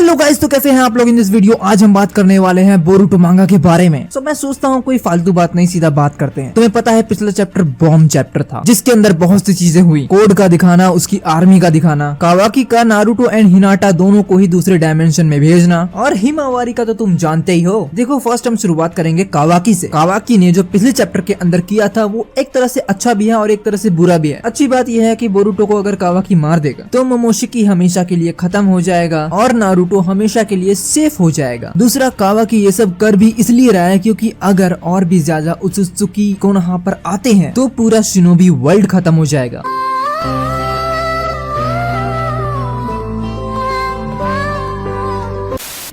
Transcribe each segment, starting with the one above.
Hello guys, तो कैसे हैं आप लोग इन दिस वीडियो। आज हम बात करने वाले हैं बोरुटो मांगा के बारे में। मैं सोचता हूँ कोई फालतू बात नहीं, सीधा बात करते हैं। तुम्हें पता है पिछला चैप्टर बॉम्ब चैप्टर था, जिसके अंदर बहुत सी चीजें हुई। कोड का दिखाना, उसकी आर्मी का दिखाना, कावाकी का नारुतो एंड हिनाटा दोनों को ही दूसरे डायमेंशन में भेजना, और हिमावारी का तो तुम जानते ही हो। देखो, फर्स्ट हम शुरुआत करेंगे कावाकी से। कावाकी ने जो पिछले चैप्टर के अंदर किया था वो एक तरह से अच्छा भी है और एक तरह से बुरा भी है। अच्छी बात यह है कि बोरुटो को अगर कावाकी मार देगा तो मोमोशिकी हमेशा के लिए खत्म हो जाएगा और नारुतो हमेशा के लिए सेफ हो जाएगा। दूसरा, कावाकी ये सब कर भी इसलिए रहा है क्योंकि अगर और भी ज्यादा उत्सुकी कोनोहा पर आते हैं तो पूरा शिनोबी वर्ल्ड खत्म हो जाएगा।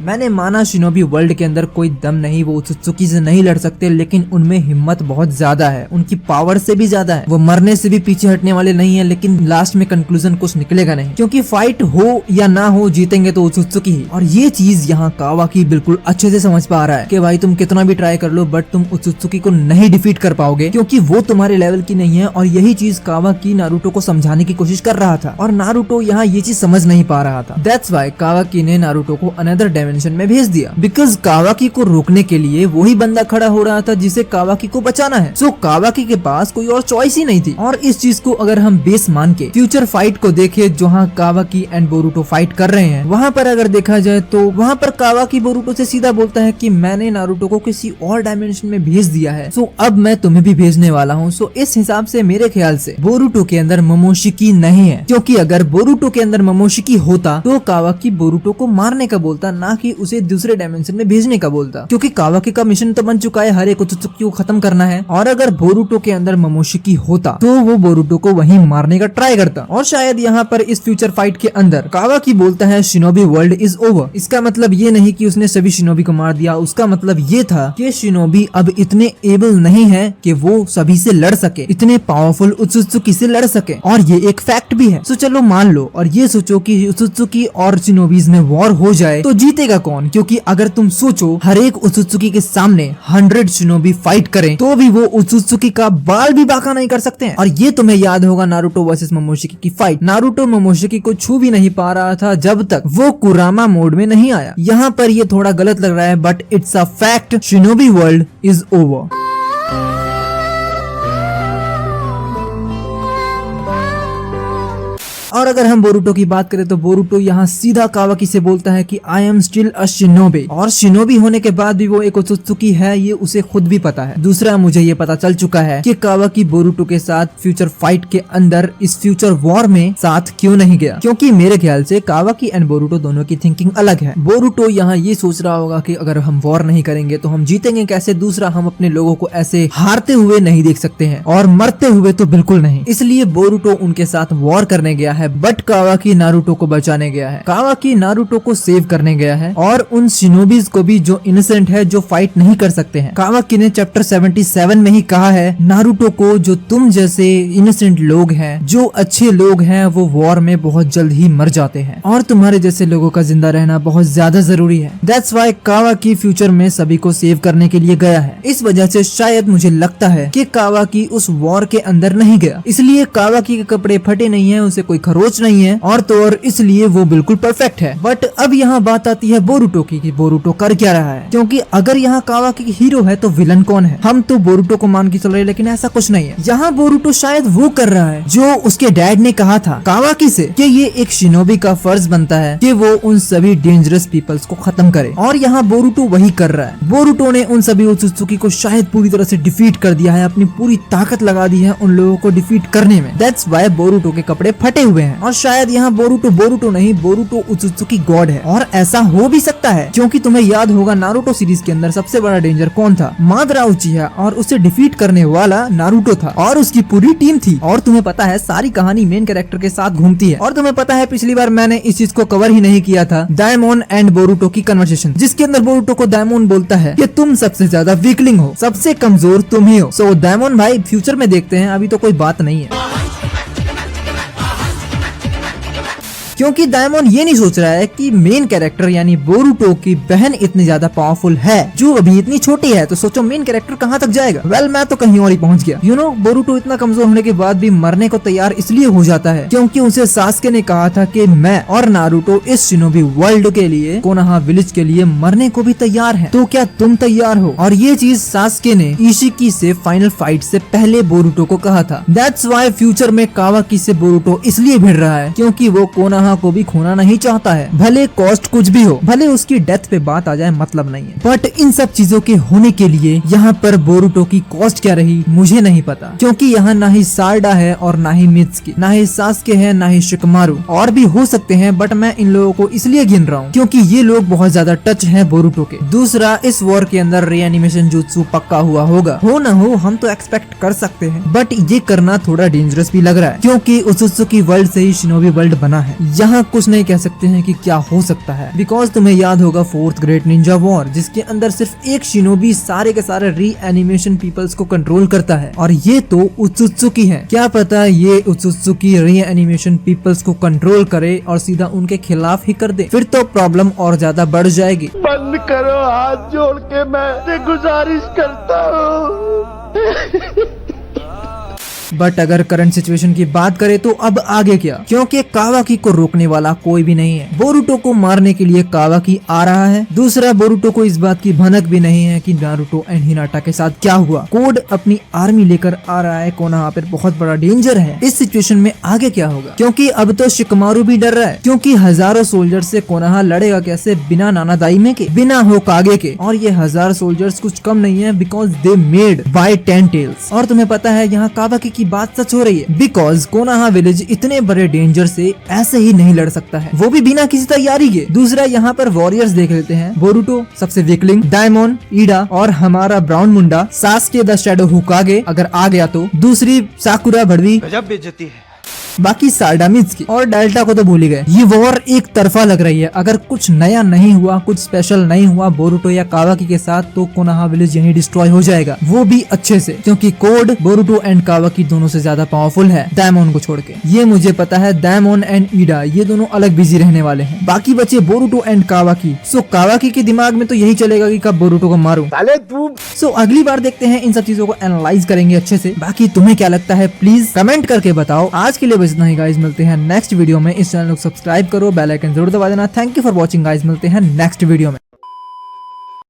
मैंने माना शिनोबी वर्ल्ड के अंदर कोई दम नहीं, वो उत्सुकी से नहीं लड़ सकते, लेकिन उनमें हिम्मत बहुत ज्यादा है, उनकी पावर से भी ज्यादा है। वो मरने से भी पीछे हटने वाले नहीं है, लेकिन लास्ट में कंक्लूजन कुछ निकलेगा नहीं, क्योंकि फाइट हो या ना हो जीतेंगे तो उत्सुकी ही। और ये चीज यहाँ कावाकी बिल्कुल अच्छे से समझ पा रहा है कि भाई तुम कितना भी ट्राई कर लो बट तुम उत्सुकी को नहीं डिफीट कर पाओगे, क्योंकि वो तुम्हारे लेवल की नहीं है। और यही चीज कावाकी नारुतो को समझाने की कोशिश कर रहा था और नारुतो यहाँ ये चीज समझ नहीं पा रहा था। दैट्स वाई कावाकी ने नारुतो को अनदर डायमेंशन में भेज दिया, बिकॉज कावाकी को रोकने के लिए वही बंदा खड़ा हो रहा था जिसे कावाकी को बचाना है। सो कावाकी के पास कोई और चॉइस ही नहीं थी। और इस चीज को अगर हम बेस मान के फ्यूचर फाइट को देखे जहाँ कावाकी एंड बोरुटो फाइट कर रहे हैं, वहाँ पर अगर देखा जाए तो वहाँ पर कावाकी बोरुटो से सीधा बोलता है कि मैंने नारुतो को किसी और डायमेंशन में भेज दिया है, सो अब मैं तुम्हें भी भेजने वाला हूँ। सो इस हिसाब से मेरे ख्याल से बोरुटो के अंदर मोमोशिकी नहीं है, क्योंकि अगर बोरुटो के अंदर मोमोशिकी होता तो कावाकी बोरुटो को मारने का बोलता, ना कि उसे दूसरे डायमेंशन में भेजने का बोलता, क्योंकि कावाकी का मिशन तो बन चुका है, हर एक उत्सुकी को खत्म करना है। और अगर बोरुटो के अंदर मोमोशिकी होता तो वो बोरुटो को वहीं मारने का ट्राई करता। और शायद यहाँ पर इस फ्यूचर फाइट के अंदर कावाकी बोलता है शिनोबी वर्ल्ड इज ओवर। इसका मतलब ये नहीं कि उसने सभी शिनोबी को मार दिया, उसका मतलब ये था कि शिनोबी अब इतने एबल नहीं है कि वो सभी से लड़ सके, इतने पावरफुल उत्सुकी से लड़ सके। और ये एक फैक्ट भी है। सो चलो मान लो और ये सोचो कि उत्सुकी और शिनोबीज में वॉर हो जाए तो जीतेगा कौन? क्योंकि अगर तुम सोचो हर एक उत्सुकी के सामने 100 शिनोबी फाइट करें तो भी वो उत्सुकी का बाल भी बाका नहीं कर सकते हैं। और ये तुम्हें याद होगा नारुतो वर्सेस मोमोशिकी की फाइट। नारुतो मोमोशिकी को छू भी नहीं पा रहा था जब तक वो कुरामा मोड में नहीं आया। यहाँ पर ये थोड़ा गलत लग रहा है but it's a fact, shinobi world is over. और अगर हम बोरुटो की बात करें तो बोरुटो यहाँ सीधा कावाकी से बोलता है कि I am still a shinobi, और शिनोबी होने के बाद भी वो एक उत्सुकी है, ये उसे खुद भी पता है। दूसरा, मुझे ये पता चल चुका है कि कावाकी बोरुटो के साथ फ्यूचर फाइट के अंदर इस फ्यूचर वॉर में साथ क्यों नहीं गया, क्योंकि मेरे ख्याल से कावाकी एंड बोरुटो दोनों की थिंकिंग अलग है। बोरुटो यहाँ ये सोच रहा होगा कि अगर हम वॉर नहीं करेंगे तो हम जीतेंगे कैसे। दूसरा, हम अपने लोगों को ऐसे हारते हुए नहीं देख सकते हैं और मरते हुए तो बिल्कुल नहीं, इसलिए बोरुटो उनके साथ वॉर करने गया है, बट कावाकी नारुतो को बचाने गया है। कावाकी नारुतो को सेव करने गया है और उन शिनोबीज को भी जो इनोसेंट है, जो फाइट नहीं कर सकते हैं। कावाकी ने चैप्टर 77 में ही कहा है नारुतो को, जो तुम जैसे इनोसेंट लोग हैं, जो अच्छे लोग हैं, वो वॉर में बहुत जल्द ही मर जाते हैं और तुम्हारे जैसे लोगों का जिंदा रहना बहुत ज्यादा जरूरी है। दैट्स वाई कावाकी फ्यूचर में सभी को सेव करने के लिए गया है। इस वजह से शायद मुझे लगता है कि कावाकी उस वॉर के अंदर नहीं गया, इसलिए कावाकी के कपड़े फटे नहीं है, उसे कोई खरोच नहीं है, और तो और इसलिए वो बिल्कुल परफेक्ट है। बट अब यहाँ बात आती है बोरुटो की कि बोरुटो कर क्या रहा है, क्योंकि अगर यहाँ कावाकी हीरो है तो विलन कौन है? हम तो बोरुटो को मान के चल रहे हैं, लेकिन ऐसा कुछ नहीं है। यहाँ बोरुटो शायद वो कर रहा है जो उसके डैड ने कहा था कावाकी से कि ये एक शिनोबी का फर्ज बनता है कि वो उन सभी डेंजरस पीपल्स को खत्म करे, और यहाँ बोरुटो वही कर रहा है। बोरुटो ने उन सभी उत्सुकी को शायद पूरी तरह से डिफीट कर दिया है, अपनी पूरी ताकत लगा दी है उन लोगों को डिफीट करने में। दैट्स वाई बोरुटो के कपड़े फटे हुए हैं। और शायद यहाँ बोरुटो नहीं, बोरुटो उत्सुकी गॉड है। और ऐसा हो भी सकता है क्योंकि तुम्हें याद होगा नारुतो सीरीज के अंदर सबसे बड़ा डेंजर कौन था? मादरा उचिहा, और उसे डिफीट करने वाला नारुतो था और उसकी पूरी टीम थी। और तुम्हें पता है सारी कहानी मेन कैरेक्टर के साथ घूमती है। और तुम्हें पता है पिछली बार मैंने इस चीज को कवर ही नहीं किया था, डायमोन एंड बोरुटो की कन्वर्सेशन, जिसके अंदर बोरुटो को डायमोन बोलता है कि तुम सबसे ज्यादा वीकलिंग हो, सबसे कमजोर तुम ही हो। सो डायमोन भाई फ्यूचर में देखते हैं, अभी तो कोई बात नहीं है। क्योंकि डायमोन ये नहीं सोच रहा है कि मेन कैरेक्टर यानी बोरुटो की बहन इतनी ज्यादा पावरफुल है जो अभी इतनी छोटी है, तो सोचो मेन कैरेक्टर कहाँ तक जाएगा। वेल मैं तो कहीं और ही पहुंच गया। यू नो बोरुटो इतना कमजोर होने के बाद भी मरने को तैयार इसलिए हो जाता है क्योंकि उसे सास्के ने कहा था कि मैं और नारुतो इस शिनोबी वर्ल्ड के लिए, कोनोहा विलेज के लिए मरने को भी तैयार है, तो क्या तुम तैयार हो? और ये चीज सास्के ने इशिकी से फाइनल फाइट से पहले बोरुटो को कहा था। दैट्स व्हाई फ्यूचर में कावाकी से बोरुटो इसलिए भिड़ रहा है क्योंकि वो कोनोहा को भी खोना नहीं चाहता है, भले कॉस्ट कुछ भी हो, भले उसकी डेथ पे बात आ जाए मतलब नहीं है। बट इन सब चीजों के होने के लिए यहाँ पर बोरुटो की कॉस्ट क्या रही मुझे नहीं पता, क्योंकि यहाँ ना ही सार्डा है और ना ही मित्सुकी, ना ही सास्के है ना ही शिकमारू, और भी हो सकते हैं बट मैं इन लोगों को इसलिए गिन रहा हूँ क्योंकि ये लोग बहुत ज्यादा टच है बोरुटो के। दूसरा, इस वॉर के अंदर रीएनिमेशन जुत्सु पक्का हुआ होगा, हो ना हो हम तो एक्सपेक्ट कर सकते हैं, बट ये करना थोड़ा डेंजरस भी लग रहा है क्योंकि उत्सुत्सुकी वर्ल्ड से ही शिनोबी वर्ल्ड बना है। यहाँ कुछ नहीं कह सकते हैं कि क्या हो सकता है, बिकॉज तुम्हें याद होगा फोर्थ ग्रेट निंजा वॉर जिसके अंदर सिर्फ एक शिनोबी सारे के सारे री एनिमेशन पीपल्स को कंट्रोल करता है, और ये तो उत्सुत्सुकी है। क्या पता ये उत्सुत्सुकी री एनिमेशन पीपल्स को कंट्रोल करे और सीधा उनके खिलाफ ही कर दे, फिर तो प्रॉब्लम और ज्यादा बढ़ जाएगी। बंद करो, हाथ जोड़ के मैं गुजारिश करता हूँ। बट अगर करंट सिचुएशन की बात करें तो अब आगे क्या, क्योंकि कावाकी को रोकने वाला कोई भी नहीं है। बोरुटो को मारने के लिए कावाकी आ रहा है। दूसरा, बोरुटो को इस बात की भनक भी नहीं है कि नारुतो एंड हिनाटा के साथ क्या हुआ। कोड अपनी आर्मी लेकर आ रहा है, कोनोहा पर बहुत बड़ा डेंजर है। इस सिचुएशन में आगे क्या होगा, क्योंकि अब तो शिकमारू भी डर रहा है क्योंकि हजारों सोल्जर से कोनोहा लड़ेगा कैसे बिना नाना दाइमे के, बिना होकागे के, और ये 1000 सोल्जर्स कुछ कम नहीं है because they made by 10 tales. और तुम्हें पता है यहाँ कावाकी की बात सच हो रही है बिकॉज कोनोहा विलेज इतने बड़े डेंजर से ऐसे ही नहीं लड़ सकता है, वो भी बिना किसी तैयारी के। दूसरा, यहाँ पर वॉरियर्स देख लेते हैं। बोरुटो सबसे वीकलिंग, डायमोन, ईडा और हमारा brown Munda Sasuke the shadow होकागे अगर आ गया तो, दूसरी साकुरा भड़वी, गजब बेइज्जती है। बाकी सार्डा मित्सुकी और डेल्टा को तो भूल ही गए। ये वॉर एक तरफा लग रही है। अगर कुछ नया नहीं हुआ, कुछ स्पेशल नहीं हुआ बोरुटो या कावाकी के साथ, तो कोनोहा विलेज यहीं डिस्ट्रॉय हो जाएगा, वो भी अच्छे से, क्योंकि कोड बोरुटो एंड कावाकी दोनों से ज्यादा पावरफुल है डायमोन को छोड़ के। ये मुझे पता है। डायमोन एंड ईडा ये दोनों अलग बिजी रहने वाले हैं, बाकी बचे बोरुटो एंड कावाकी। सो कावाकी के दिमाग में तो यही चलेगा कि कब बोरुटो को मारूं। सो अगली बार देखते हैं, इन सब चीजों को एनालाइज करेंगे अच्छे से। बाकी तुम्हें क्या लगता है प्लीज कमेंट करके बताओ। आज के लिए बस इतना ही गाइस, मिलते हैं नेक्स्ट वीडियो में। इस चैनल को सब्सक्राइब करो, बेल आइकन जरूर दबा देना। Thank you for watching guys, मिलते हैं नेक्स्ट वीडियो में।